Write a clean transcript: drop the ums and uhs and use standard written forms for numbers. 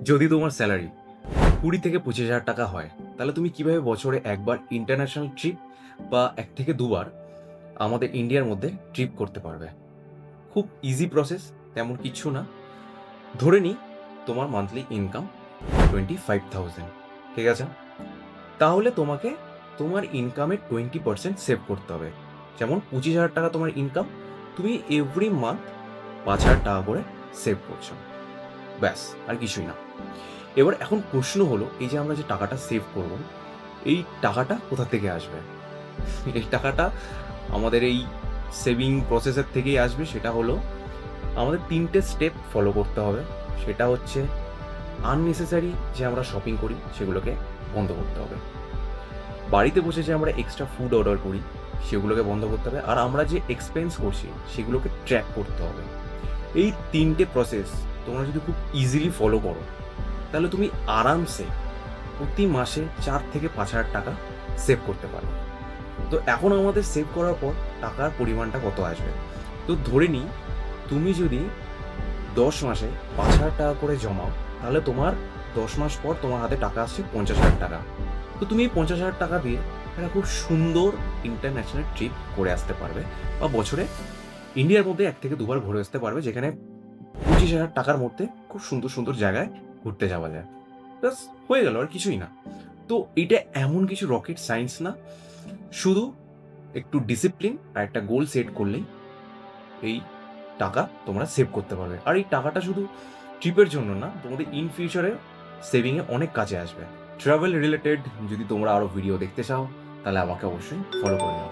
যদি তোমার স্যালারি 20,000 থেকে 25,000 টাকা হয়, তাহলে তুমি কিভাবে বছরে একবার ইন্টারন্যাশনাল ট্রিপ বা 1 থেকে 2 বার আমাদের ইন্ডিয়ার মধ্যে ট্রিপ করতে পারবে? খুব ইজি প্রসেস, তেমন কিচ্ছু না। ধরে নিই তোমার মান্থলি ইনকাম 25,000, ঠিক আছে? তাহলে তোমাকে তোমার ইনকামের 20% সেভ করতে হবে। যেমন 25,000 টাকা তোমার ইনকাম, তুমি এভরি মান্থ 5,000 টাকা করে সেভ করছো। ব্যাস, আর কিছুই না। এবার এখন প্রশ্ন হলো, এই যে আমরা যে টাকাটা সেভ করব, এই টাকাটা কোথা থেকে আসবে? এই টাকাটা আমাদের এই সেভিং প্রসেসের থেকেই আসবে। সেটা হলো, আমাদের 3টে স্টেপ ফলো করতে হবে। সেটা হচ্ছে, আননেসেসারি যে আমরা শপিং করি সেগুলোকে বন্ধ করতে হবে। বাড়িতে বসে যে আমরা এক্সট্রা ফুড অর্ডার করি সেগুলোকে বন্ধ করতে হবে। আর আমরা যে এক্সপেন্স করছি সেগুলোকে ট্র্যাক করতে হবে। এই 3টে প্রসেস তোমরা যদি খুব ইজিলি ফলো করো, তাহলে তুমি আরামসে প্রতি মাসে 4,000 থেকে 5,000 টাকা সেভ করতে পারো। তো এখন আমাদের সেভ করার পর টাকার পরিমাণটা কত আসবে? তো ধরে নিই, তুমি যদি 10 মাসে 5,000 টাকা করে জমাও, তাহলে তোমার 10 মাস পর তোমার হাতে টাকা আসছে 50,000 টাকা। তো তুমি এই 50,000 টাকা দিয়ে একটা খুব সুন্দর ইন্টারন্যাশনাল ট্রিপ করে আসতে পারবে, বা বছরে ইন্ডিয়ার মধ্যে 1 থেকে 2 বার ঘুরে আসতে পারবে, যেখানে 25,000 টাকার মধ্যে খুব সুন্দর সুন্দর জায়গায় ঘুরতে যাওয়া যায়। ব্যাস, হয়ে গেল, আর কিছুই না। তো এটা এমন কিছু রকেট সায়েন্স না, শুধু একটু ডিসিপ্লিন আর একটা গোল সেট করলেই এই টাকা তোমরা সেভ করতে পারবে। আর এই টাকাটা শুধু ট্রিপের জন্য না, তোমাদের ইন ফিউচারে সেভিংয়ে অনেক কাজে আসবে। ট্রাভেল রিলেটেড যদি তোমরা আরও ভিডিও দেখতে চাও, তাহলে আমাকে অবশ্যই ফলো করে নাও।